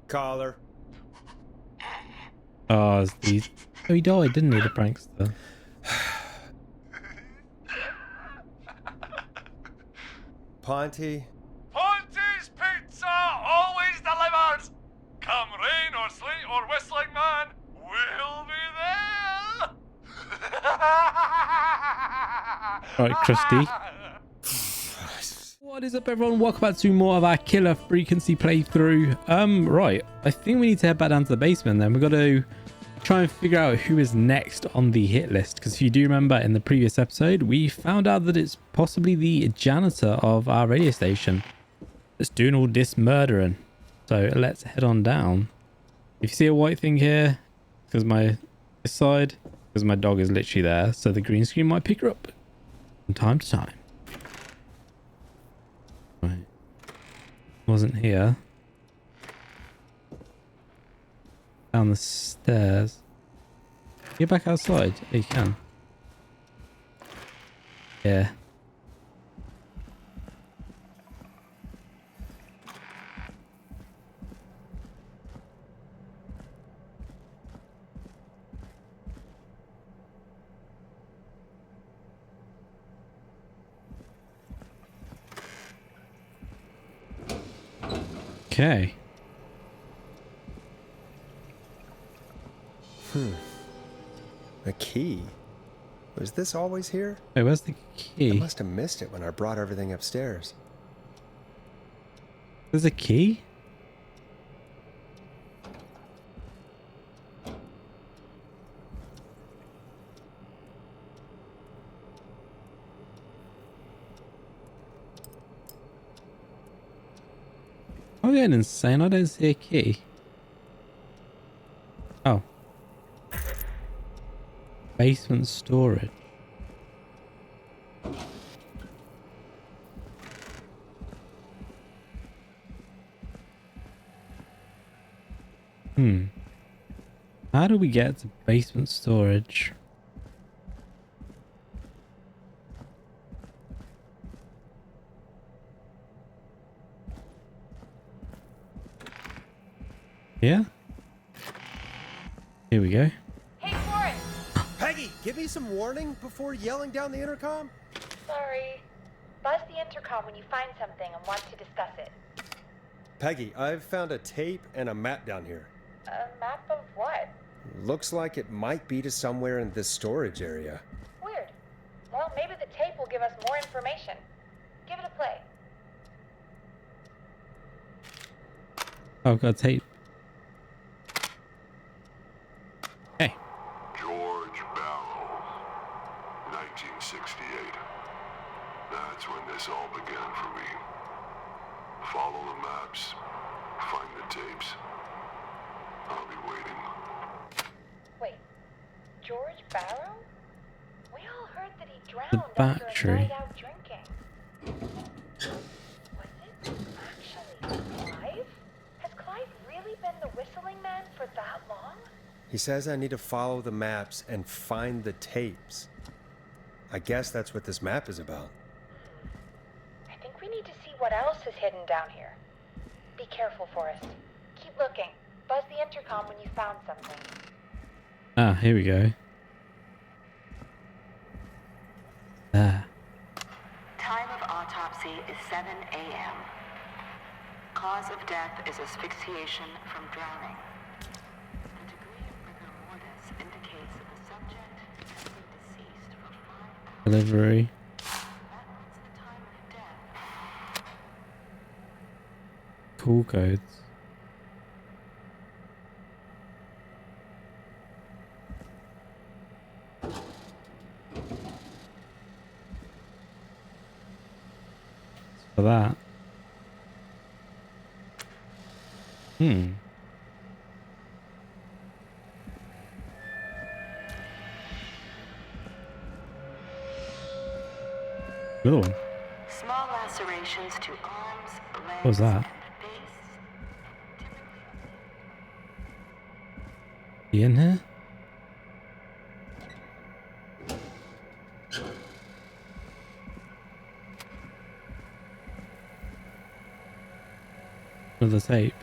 Collar. Oh, it's these. Oh, he died, didn't he, the prankster? Ponty. Ponty's Pizza always delivers! Come rain or sleet or whistling man, we'll be there! Alright, Krusty. What is up, everyone? Welcome back to more of our killer frequency playthrough. Right, I think we need to head back down to the basement then. We've got to try and figure out who is next on the hit list, because if you do remember in the previous episode, we found out that it's possibly the janitor of our radio station that's doing all this murdering. So let's head on down. If you see a white thing here, because this side, because my dog is literally there, so the green screen might pick her up from time to time. Right, wasn't here. Down the stairs. Get back outside. Yeah, you can. Yeah. Okay. A key? Was this always here? Wait, where's the I key? must have missed it when I brought everything upstairs. There's a key? I'm getting insane. I don't see a key. Oh. Basement storage. How do we get to basement storage? Yeah? Here we go. Hey, Forrest! Peggy, give me some warning before yelling down the intercom. Sorry. Buzz the intercom when you find something and want to discuss it. Peggy, I've found a tape and a map down here. A map of what? Looks like it might be to somewhere in this storage area. Weird. Well, maybe the tape will give us more information. Give it a play. Oh, I've got a tape. Hey. George Barrow, 1968. That's when this all began for me. Follow the maps, find the tapes. I'll be waiting. Wait. George Barrow? We all heard that he drowned The after a battery. night out drinking. Was it actually Clive? Has Clive really been the whistling man for that long? He says I need to follow the maps and find the tapes. I guess that's what this map is about. I think we need to see what else is hidden down here. Be careful, Forrest. Keep looking. Buzz the intercom when you found something. Ah, here we go. Ah. Time of autopsy is 7 a.m. Cause of death is asphyxiation from drowning. The degree of rigor mortis indicates that the subject has been deceased for 5 hours. Delivery. That puts the time of death. Call codes. For that. Cool. Small lacerations to arms, legs, What was that? and face. Typically He in here? Another tape.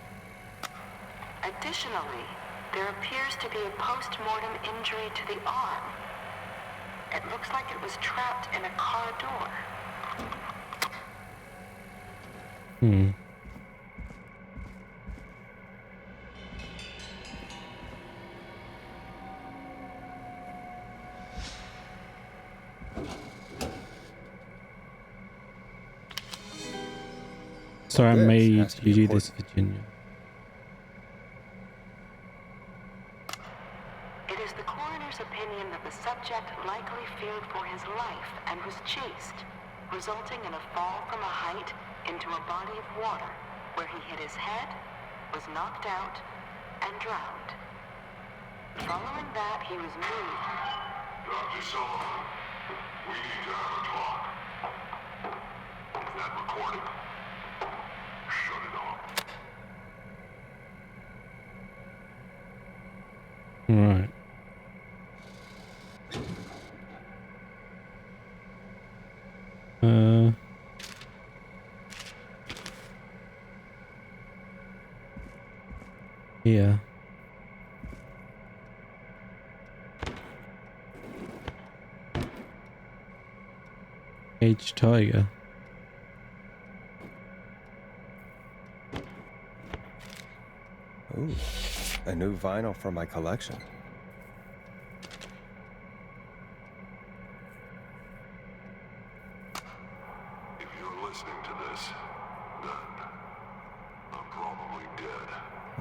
Additionally, there appears to be a post-mortem injury to the arm. It looks like it was trapped in a car door. Sorry, I This made has to be you do important. this, Virginia. It is the coroner's opinion that the subject likely feared for his life and was chased, resulting in a fall from a height into a body of water, where he hit his head, was knocked out, and drowned. Following that, he was moved. Dr. Sullivan, we need to have a talk. Is that recording? Shut it off. Right. Yeah. Caged tiger. Ooh, a new vinyl for my collection. If you're listening to this, then I'm probably dead.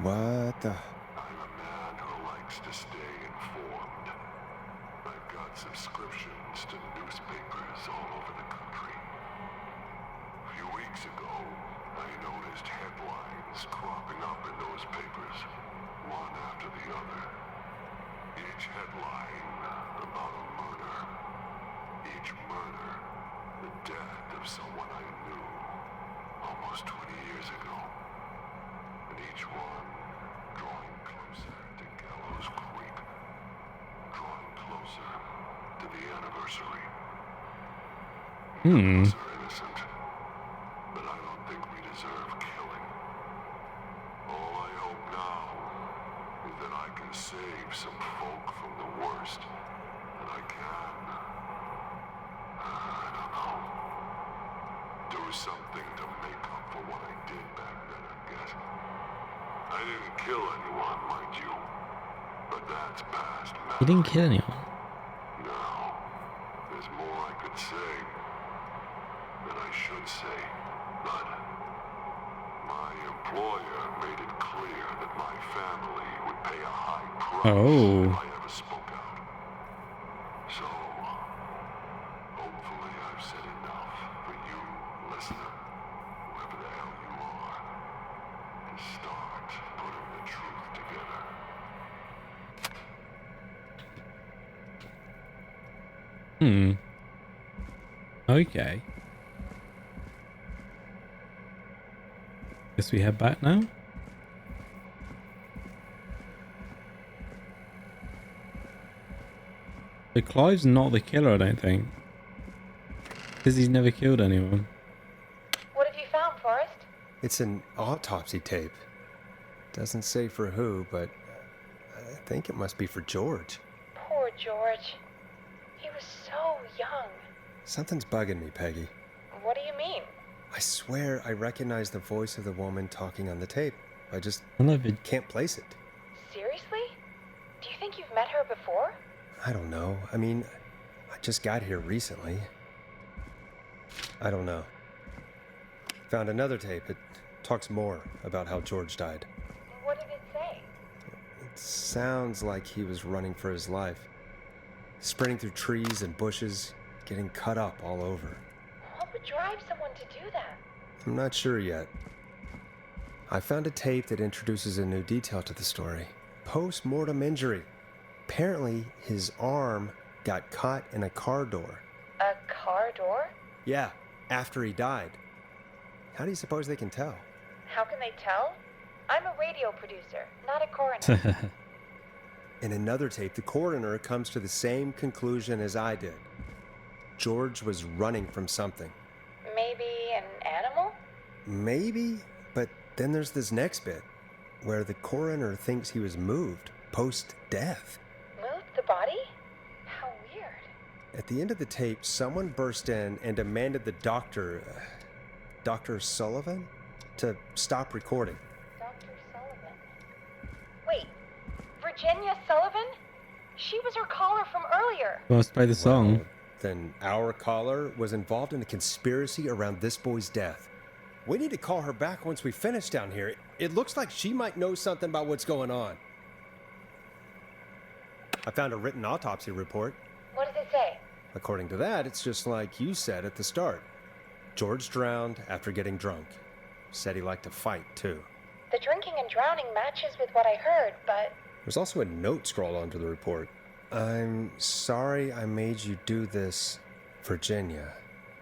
What the? I'm a man who likes to stay informed. I've got subscriptions to newspapers all over the country. A few weeks ago, I noticed headlines cropping up in those papers, one after the other. Each headline about a murder. Each murder, the death of someone I knew almost 20 years ago. And each one drawing closer to Gallows Creek, drawing closer to the anniversary. None of us are innocent, but I don't think we deserve killing. All I hope now is that I can save some folk from the worst, and I can. I don't know. Do something to make up for what I did back then, I guess. I didn't kill anyone, mind you. But that's past You memory. didn't kill anyone. Now, there's more I could say than I should say. But my employer made it clear that my family would pay a high price Oh. if I ever spoke out. So, hopefully I've said enough for you, listener, whoever the hell you are, to start putting the truth together. Okay. Guess we head back now. So Clive's not the killer, I don't think. Because he's never killed anyone. What have you found, Forrest? It's an autopsy tape. Doesn't say for who, but I think it must be for George. Poor George. He was so young. Something's bugging me, Peggy. What do you mean? I swear I recognize the voice of the woman talking on the tape. I just I love it. can't place it. Seriously? Do you think you've met her before? I don't know. I mean, I just got here recently. I don't know. Found another tape. It talks more about how George died. What did it say? It sounds like he was running for his life. Sprinting through trees and bushes, getting cut up all over. What would drive someone to do that? I'm not sure yet. I found a tape that introduces a new detail to the story. Post-mortem injury. Apparently, his arm got caught in a car door. A car door? Yeah, after he died. How do you suppose they can tell? How can they tell? I'm a radio producer, not a coroner. In another tape, the coroner comes to the same conclusion as I did. George was running from something. Maybe an animal? Maybe, but then there's this next bit. where the coroner thinks he was moved post-death. Moved the body? How weird. At the end of the tape, someone burst in and demanded the doctor, Dr. Sullivan, to stop recording. Dr. Sullivan. Wait, Virginia Sullivan? She was her caller from earlier. Must play the song. Well, then our caller was involved in a conspiracy around this boy's death. We need to call her back once we finish down here. It looks like she might know something about what's going on. I found a written autopsy report. What does it say? According to that, it's just like you said at the start. George drowned after getting drunk. Said he liked to fight, too. The drinking and drowning matches with what I heard, but... There's also a note scrawled onto the report. I'm sorry I made you do this, Virginia.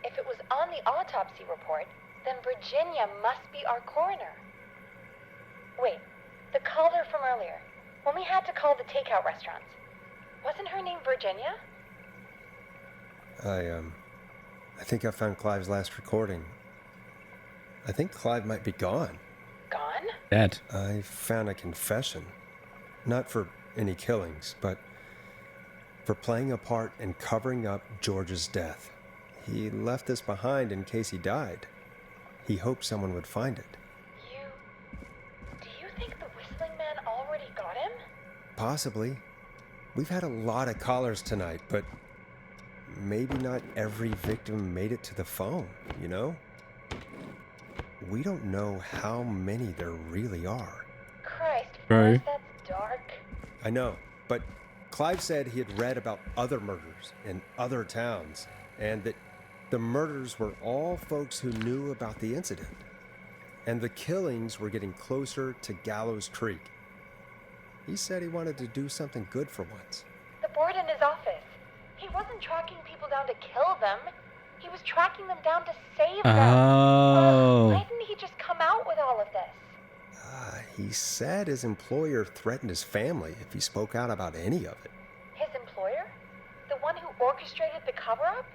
If it was on the autopsy report, then Virginia must be our coroner. Wait, the caller from earlier, when we had to call the takeout restaurants, wasn't her name Virginia? I think I found Clive's last recording. I think Clive might be gone. Gone? Dead. I found a confession. Not for any killings, but for playing a part in covering up George's death. He left this behind in case he died. He hoped someone would find it. Do you think the Whistling Man already got him? Possibly. We've had a lot of callers tonight, but maybe not every victim made it to the phone, you know? We don't know how many there really are. Christ, Bro. Forrest, that's dark. I know, but Clive said he had read about other murders in other towns, and that the murders were all folks who knew about the incident. And the killings were getting closer to Gallows Creek. He said he wanted to do something good for once. The board in his office. He wasn't tracking people down to kill them. He was tracking them down to save them. Oh. Why didn't he just come out with all of this? He said his employer threatened his family if he spoke out about any of it. His employer? The one who orchestrated the cover-up?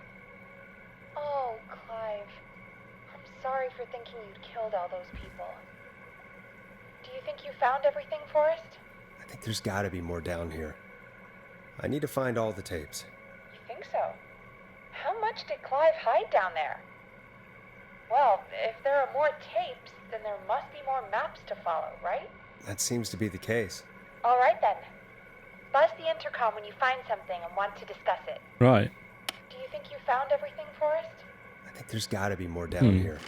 Oh, Clive. I'm sorry for thinking you'd killed all those people. Do you think you found everything, Forrest? I think there's gotta be more down here. I need to find all the tapes. You think so? How much did Clive hide down there? Well, if there are more tapes, then there must be more maps to follow, right? That seems to be the case. All right, then. Buzz the intercom when you find something and want to discuss it. Right. Do you think you found everything, Forrest? I think there's gotta be more down here.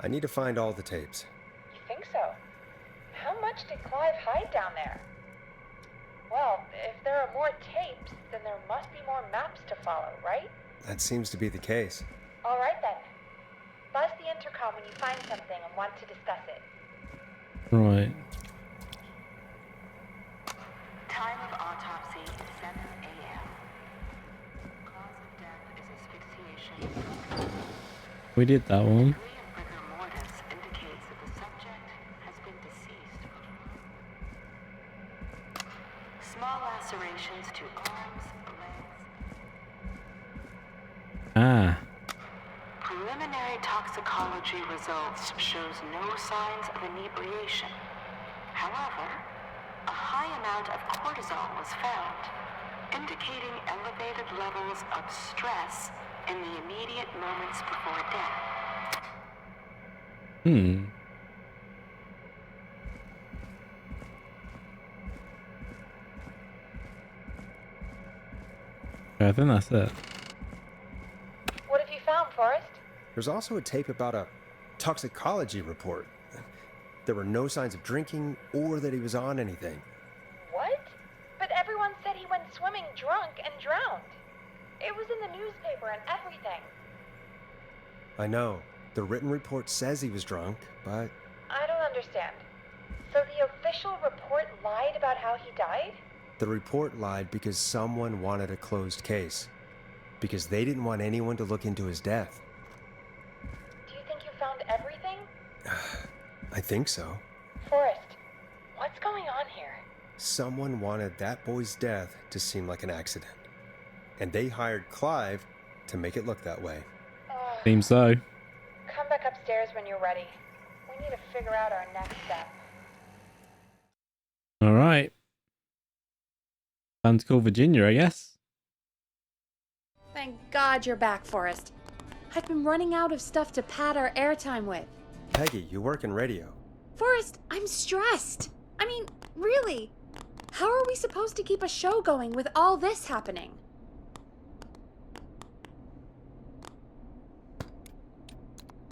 I need to find all the tapes. You think so? How much did Clive hide down there? Well, if there are more tapes, then there must be more maps to follow, right? That seems to be the case. All right, then. Buzz the intercom when you find something and want to discuss it. Right. Time of autopsy, 7 a.m. Cause of death is asphyxiation. We did that one. Degree of rigor mortis indicates that the subject has been deceased. Small lacerations to arms, legs. Ah. Preliminary toxicology results shows no signs of inebriation. However, a high amount of cortisol was found, indicating elevated levels of stress in the immediate moments before death. I think that's it. What have you found, Forrest? There's also a tape about a toxicology report. There were no signs of drinking or that he was on anything. What? But everyone said he went swimming drunk and drowned. It was in the newspaper and everything. I know. The written report says he was drunk, but I don't understand. So the official report lied about how he died? the report lied because someone wanted a closed case. Because they didn't want anyone to look into his death. Do you think you found everything? I think so. Forrest, what's going on here? Someone wanted that boy's death to seem like an accident. And they hired Clive to make it look that way. Seems so. Come back upstairs when you're ready. We need to figure out our next step. Time to call Virginia, I guess. Thank God you're back, Forrest. I've been running out of stuff to pad our airtime with. Peggy, you work in radio. Forrest, I'm stressed. I mean, really. How are we supposed to keep a show going with all this happening?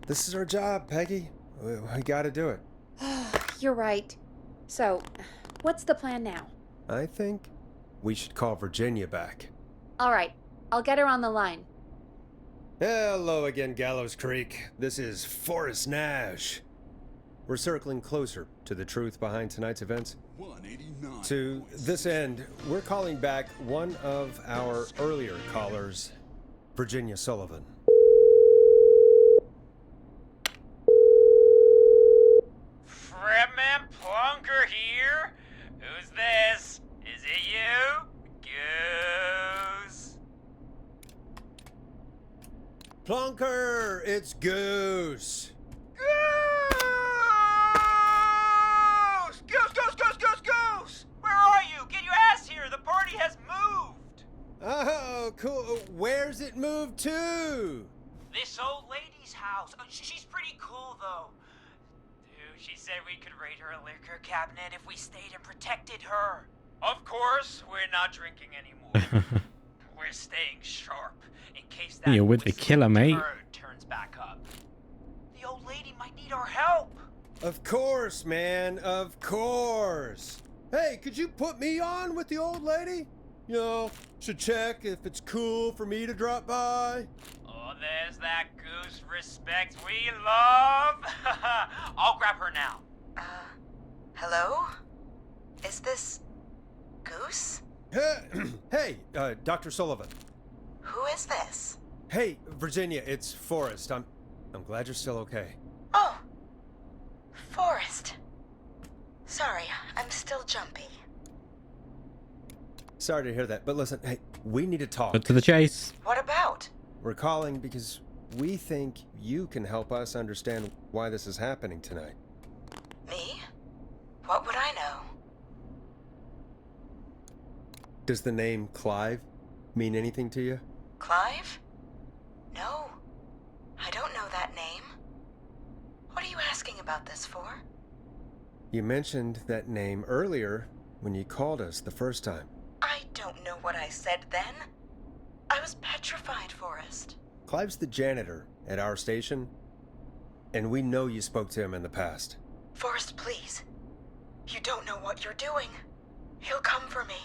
This is our job, Peggy. We gotta do it. You're right. So, what's the plan now? I think we should call Virginia back. All right, I'll get her on the line. Hello again, Gallows Creek. This is Forrest Nash. We're circling closer to the truth behind tonight's events. 189. To this end, we're calling back one of our earlier callers, Virginia Sullivan. Fredman Plunker here? Who's this? Is it you? Goose? Plunker, it's Goose. Goose! Goose! Where are you? Get your ass here! The party has moved! Oh, cool. Where's it moved to? This old lady's house. She's pretty cool, though. Dude, she said we could raid her liquor cabinet if we stayed and protected her. Of course, we're not drinking anymore. We're staying sharp in case that You're with the killer, mate. turd turns back up. The old lady might need our help. Of course, man. Of course. Hey, could you put me on with the old lady? You know, should check if it's cool for me to drop by. Oh, there's that Goose respect we love. I'll grab her now. Hello? Is this Goose? Hey, Dr. Sullivan. Who is this? Hey, Virginia, it's Forrest. I'm glad you're still okay. Oh, Forrest. Sorry, I'm still jumpy. Sorry to hear that, but listen, hey, we need to talk. Cut to the chase. What about? We're calling because we think you can help us understand why this is happening tonight. Me? What would I know? Does the name Clive mean anything to you? Clive? No, I don't know that name. What are you asking about this for? You mentioned that name earlier when you called us the first time. I don't know what I said then. I was petrified, Forrest. Clive's the janitor at our station, and we know you spoke to him in the past. Forrest, please. You don't know what you're doing. He'll come for me.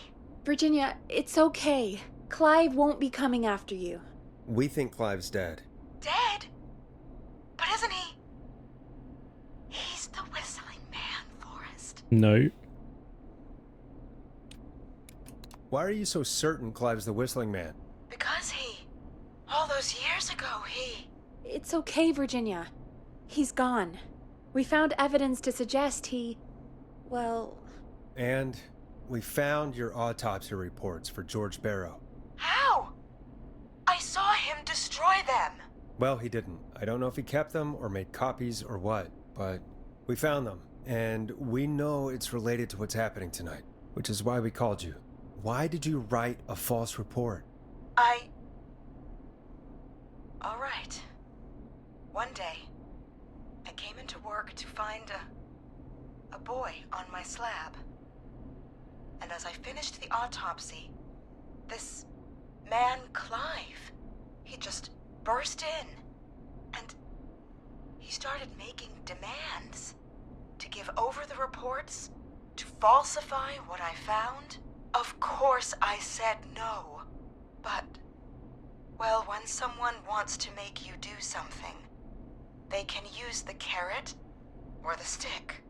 Virginia, it's okay. Clive won't be coming after you. We think Clive's dead. Dead? But isn't he? He's the whistling man, Forrest. No. Why are you so certain Clive's the whistling man? Because all those years ago, It's okay, Virginia. He's gone. We found evidence to suggest well... And we found your autopsy reports for George Barrow. How? I saw him destroy them. Well, he didn't. I don't know if he kept them or made copies or what, but we found them, and we know it's related to what's happening tonight, which is why we called you. Why did you write a false report? All right. One day, I came into work to find a boy on my slab. And as I finished the autopsy, this man, Clive, he just burst in. And he started making demands to give over the reports, to falsify what I found. Of course I said no, but, well, when someone wants to make you do something, they can use the carrot or the stick.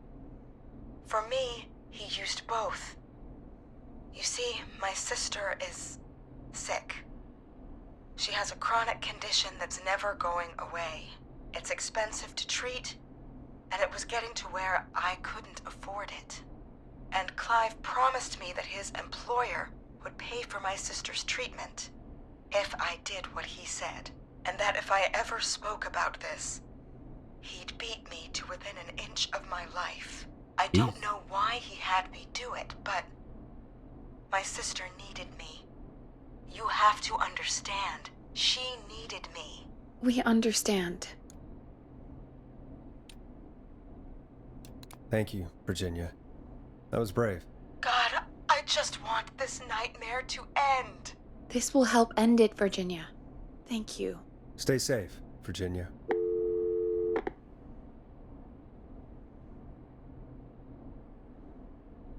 For me, he used both. You see, my sister is sick. She has a chronic condition that's never going away. It's expensive to treat, and it was getting to where I couldn't afford it. And Clive promised me that his employer would pay for my sister's treatment if I did what he said, and that if I ever spoke about this, he'd beat me to within an inch of my life. I don't know why he had me do it, but My sister needed me. You have to understand. She needed me. We understand. Thank you, Virginia. That was brave. God, I just want this nightmare to end. This will help end it, Virginia. Thank you. Stay safe, Virginia.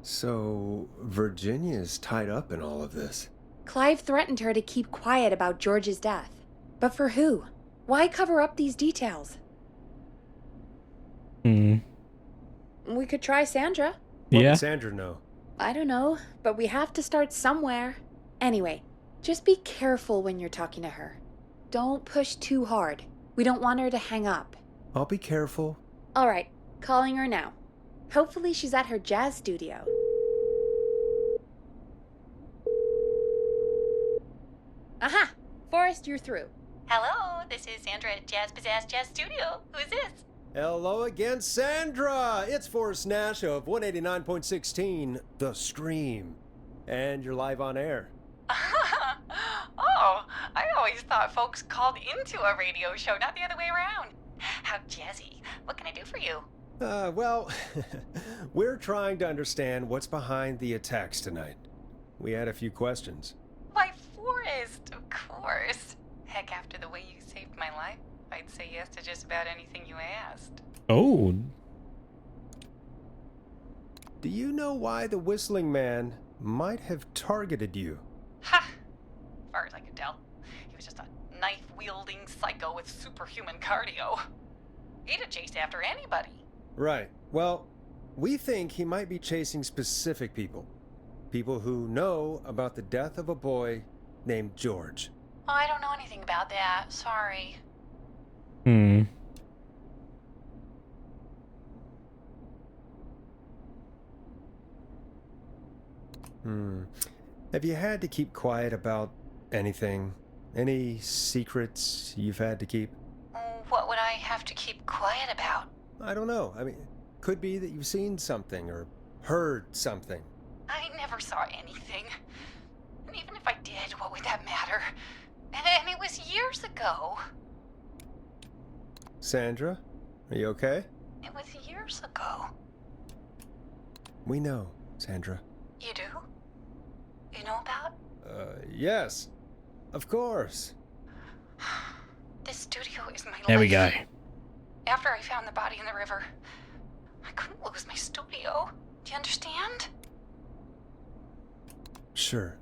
So, Virginia's tied up in all of this. Clive threatened her to keep quiet about George's death. But for who? Why cover up these details? We could try Sandra. What Yeah. would Sandra know? I don't know, but we have to start somewhere. Anyway, just be careful when you're talking to her. Don't push too hard. We don't want her to hang up. I'll be careful. All right, calling her now. Hopefully she's at her jazz studio. Aha! Forrest, you're through. Hello, this is Sandra at Jazz Pizzazz Jazz Studio. Who's this? Hello again, Sandra! It's Forrest Nash of 189.16, The Scream. And you're live on air. Oh, I always thought folks called into a radio show, not the other way around. How jazzy. What can I do for you? Well, we're trying to understand what's behind the attacks tonight. We had a few questions. Why, Forrest, of course. Heck, after the way you saved my life, I'd say yes to just about anything you asked. Oh, Do you know why the Whistling Man might have targeted you? Ha! As far as I could tell, he was just a knife-wielding psycho with superhuman cardio. He'd have chased after anybody. Right. Well, we think he might be chasing specific people. People who know about the death of a boy named George. Oh, I don't know anything about that. Sorry. Have you had to keep quiet about anything? Any secrets you've had to keep? What would I have to keep quiet about? I don't know. I mean, could be that you've seen something or heard something. I never saw anything. And even if I did, what would that matter? And it was years ago. Sandra, are you okay? It was years ago. We know, Sandra. You do? You know about? Yes. Of course. This studio is my life. there we go. After I found the body in the river, I couldn't lose my studio. Do you understand? Sure.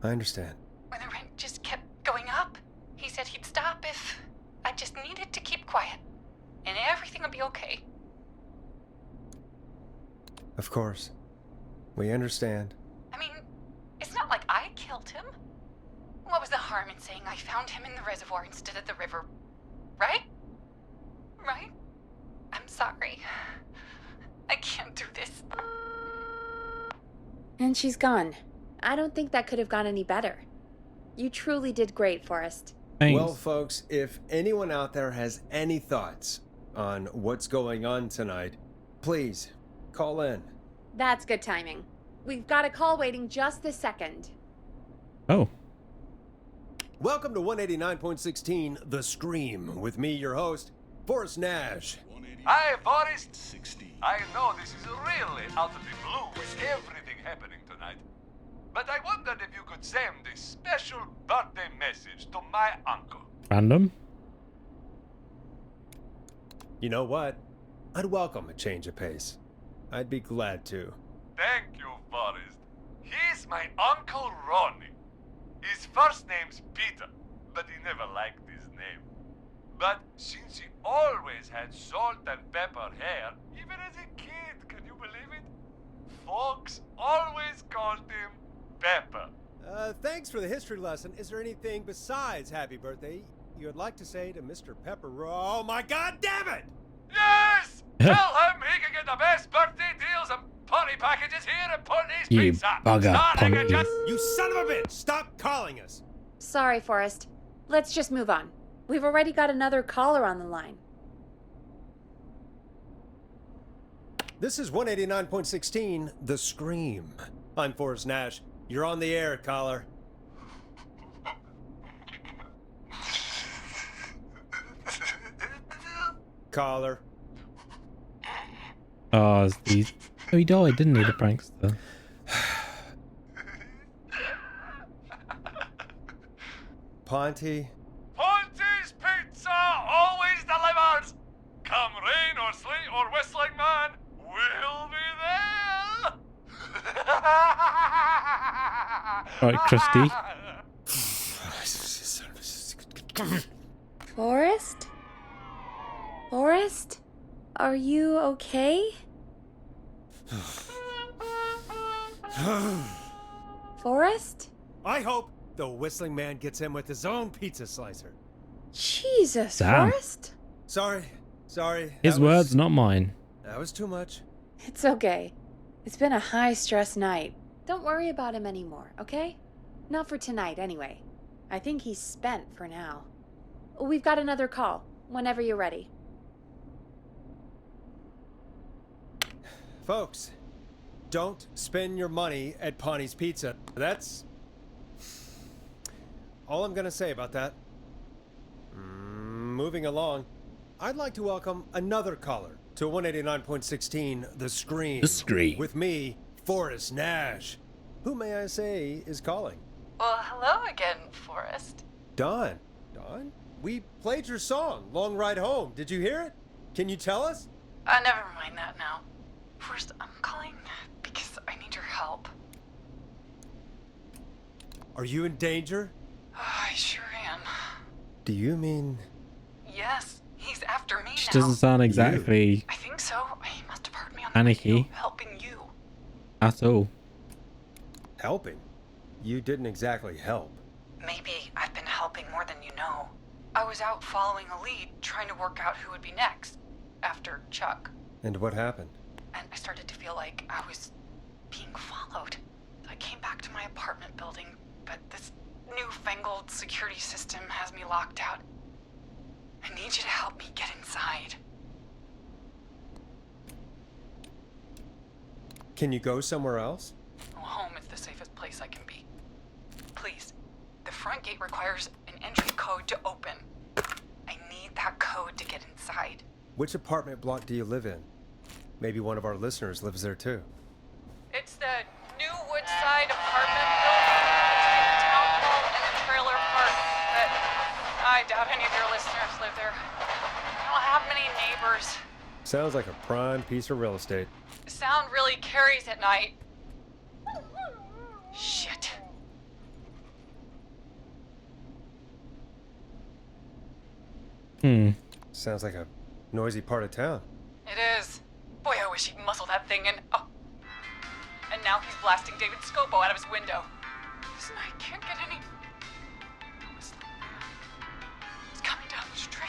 I understand. When the rent just kept going up, he said he'd stop if I just needed to keep quiet. And everything would be okay. Of course. We understand. I mean, it's not like I killed him. What was the harm in saying I found him in the reservoir instead of the river? Right? Right? I'm sorry. I can't do this. And she's gone. I don't think that could have gone any better. You truly did great, Forrest. Thanks. Well, folks, if anyone out there has any thoughts on what's going on tonight, please call in. That's good timing. We've got a call waiting just this second. Oh, Welcome to 189.16, The Scream, with me, your host, Forrest Nash. Hi, Forrest. I know this is really out of the blue with everything happening tonight. But I wondered if you could send a special birthday message to my uncle. random. You know what? I'd welcome a change of pace. I'd be glad to. Thank you, Forrest. He's my Uncle Ronnie. His first name's Peter, but he never liked his name. But since he always had salt and pepper hair, even as a kid, can you believe it? Folks always called him Pepper. Thanks for the history lesson. Is there anything besides happy birthday you would like to say to Mr. Pepper? Oh my god damn it! Yes! Tell him he can get the best birthday deals and party packages here at Putney's You Pizza. bugger, Starting at Putney's. just You son of a bitch! Stop calling us! Sorry, Forrest. Let's just move on. We've already got another caller on the line. This is 189.16, The Scream. I'm Forrest Nash, You're on the air, caller. Caller. Oh, it's these. Oh, he died, didn't he, the prankster? Ponty. Ponty's Pizza always delivers! Come rain or sleet or whistling man, we'll be there! Right, Krusty. Forrest? Forrest? Are you okay? Forrest? I hope the whistling man gets in with his own pizza slicer. Jesus, Damn. Forrest? Sorry. His That words, was- not mine. That was too much. It's okay. It's been a high-stress night. Don't worry about him anymore, okay? Not for tonight, anyway. I think he's spent for now. We've got another call, whenever you're ready. Folks, don't spend your money at Ponty's Pizza. That's all I'm gonna say about that. Moving along, I'd like to welcome another caller to 189.16 The Screen. The Screen. With me, Forrest Nash. Who, may I say, is calling? Well, hello again, Forrest. Don, we played your song, Long Ride Home. Did you hear it? Can you tell us? Never mind that now. First, I'm calling because I need your help. Are you in danger? I sure am. Do you mean... Yes, he's after me She now. doesn't sound exactly I think so. He must have heard me on the Panicky. radio helping you. at all. Helping? You didn't exactly help. Maybe I've been helping more than you know. I was out following a lead, trying to work out who would be next, after Chuck. And what happened? And I started to feel like I was being followed. I came back to my apartment building, but this newfangled security system has me locked out. I need you to help me get inside. Can you go somewhere else? Well, home is the safest place I can be. Please, the front gate requires an entry code to open. I need that code to get inside. Which apartment block do you live in? Maybe one of our listeners lives there too. It's the new Woodside apartment building between the town hall and the trailer park, but I doubt any of your listeners live there. I don't have many neighbors. Sounds like a prime piece of real estate. Sound really carries at night. Shit. Sounds like a noisy part of town. It is. Boy, I wish he'd muscle that thing in. Oh. And now he's blasting David Scopo out of his window. This night can't get any... Whistling man. He's coming down the street.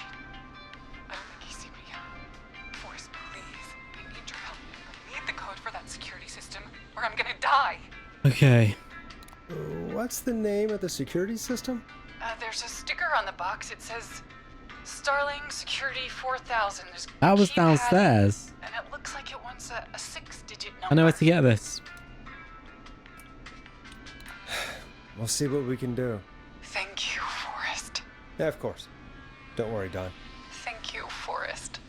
I don't think he's seen me yet. Forrest, please. I need your help. I need the code for that security system, or I'm gonna die. Okay. What's the name of the security system? There's a sticker on the box. It says... Starling Security 4000. There's That was keypad, downstairs. And it looks like it wants a 6-digit number. I know where to get this. We'll see what we can do. Thank you, Forrest. Yeah, of course. Don't worry, Don. Thank you, Forrest.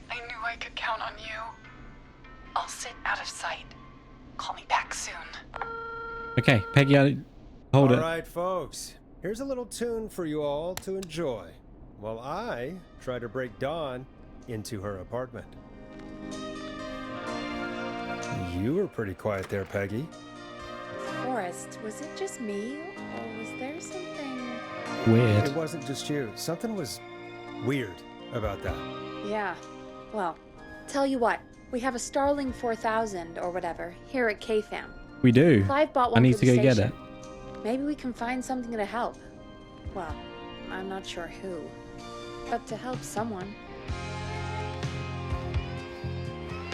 I knew I could count on you. I'll sit out of sight. Call me back soon. Okay, Peggy, hold All it. right, folks. Here's a little tune for you all to enjoy while I try to break Dawn into her apartment. You were pretty quiet there, Peggy. Forrest, was it just me, or was there something... Weird. It wasn't just you. Something was weird about that. Yeah, well, tell you what, we have a Starling 4000 or whatever here at KFAM. We do. Clive bought I one need for to the go get station. it. Maybe we can find something to help. Well, I'm not sure who, but to help someone.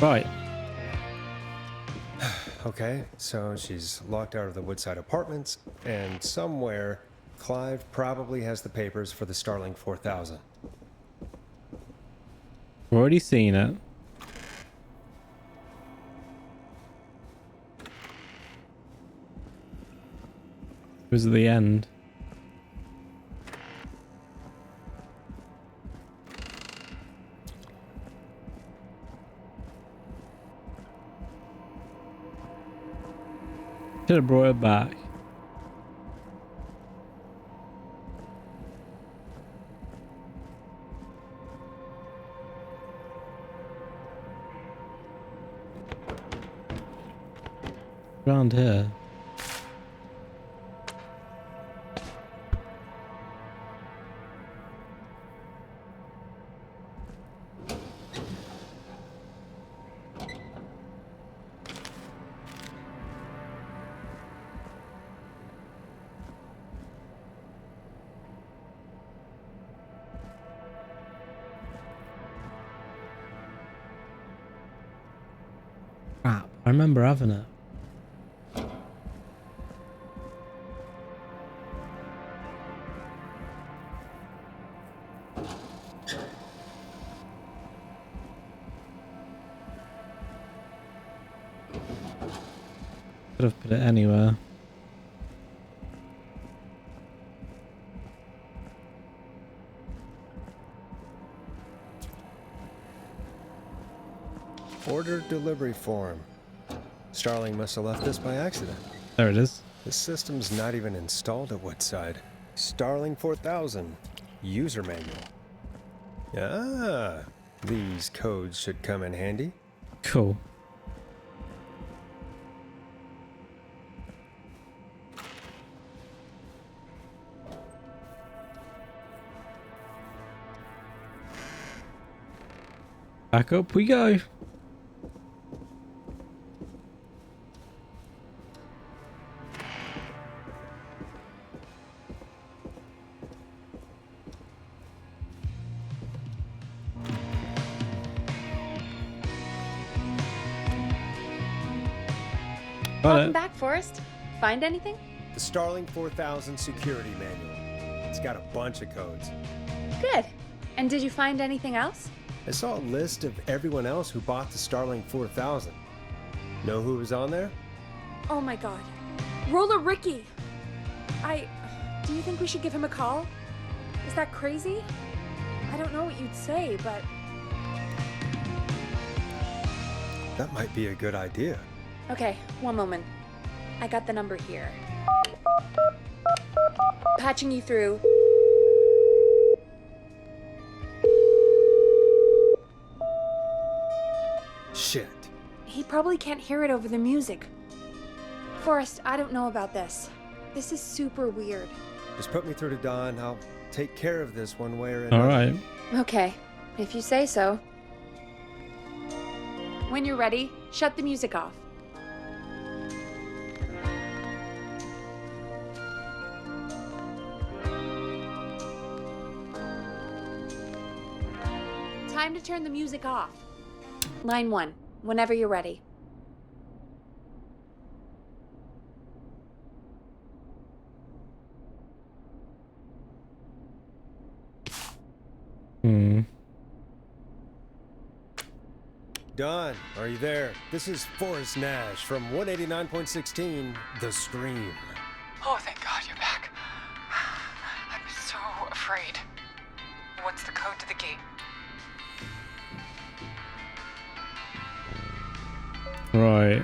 Right. Okay, so she's locked out of the Woodside Apartments, and somewhere Clive probably has the papers for the Starling 4000. We've already seen it. was at the end. Should have brought it back. Around here. Crap, I remember having it. Could have put it anywhere. Order delivery form. Starling must have left this by accident. There it is. The system's not even installed at Woodside. Starling 4000. User manual. Ah, these codes should come in handy. Cool. Back up we go. Welcome back, Forrest. Find anything? The Starling 4000 security manual. It's got a bunch of codes. Good. And did you find anything else? I saw a list of everyone else who bought the Starling 4000. Know who was on there? Oh my god. Roller Ricky! Do you think we should give him a call? Is that crazy? I don't know what you'd say, but... That might be a good idea. Okay, one moment. I got the number here. Patching you through. Shit. He probably can't hear it over the music. Forrest, I don't know about this. This is super weird. Just put me through to Don. I'll take care of this one way or another. All right. Okay, if you say so. When you're ready, shut the music off. Time to turn the music off. Line 1, whenever you're ready. Don, are you there? This is Forrest Nash from 189.16, The Stream. Oh, thank God you're back. I'm so afraid. What's the code to the gate? Right.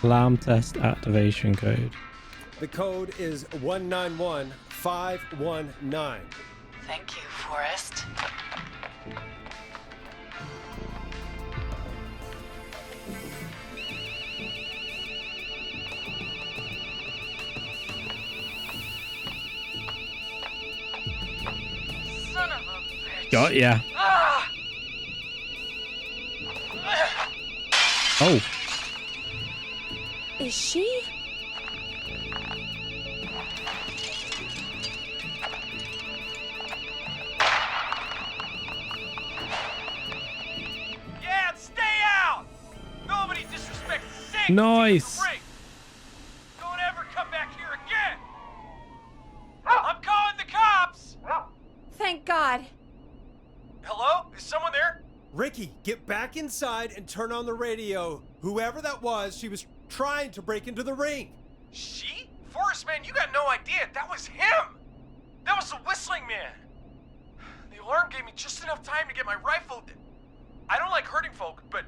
Alarm test activation code. The code is 191519. Thank you, Forrest. Son of a bitch. Got ya. Ah! Oh. Is she? Yeah, stay out! Nobody disrespects the Nice. Don't ever come back here again. I'm calling the cops. Thank God. Hello? Is someone there? Ricky, get back inside and turn on the radio. Whoever that was, she was trying to break into the ring. She? Forrest, man, you got no idea. That was him. That was the whistling man. The alarm gave me just enough time to get my rifle. I don't like hurting folk, but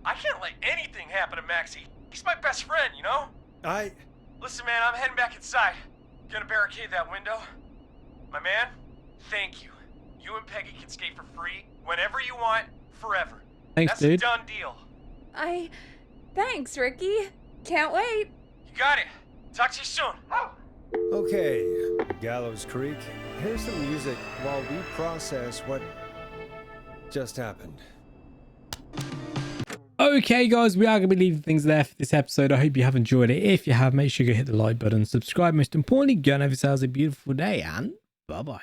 I can't let anything happen to Maxie. He's my best friend, you know? Listen, man, I'm heading back inside. Gonna barricade that window. My man, thank you. You and Peggy can skate for free whenever you want, forever. Thanks, That's dude. a done deal. Thanks, Ricky. Can't wait. You got it. Talk to you soon. Okay, Gallows Creek, here's some music while we process what just happened. Okay, guys, we are going to be leaving things there for this episode. I hope you have enjoyed it. If you have, make sure you hit the like button, subscribe. Most importantly, go and have yourselves a beautiful day, and bye-bye.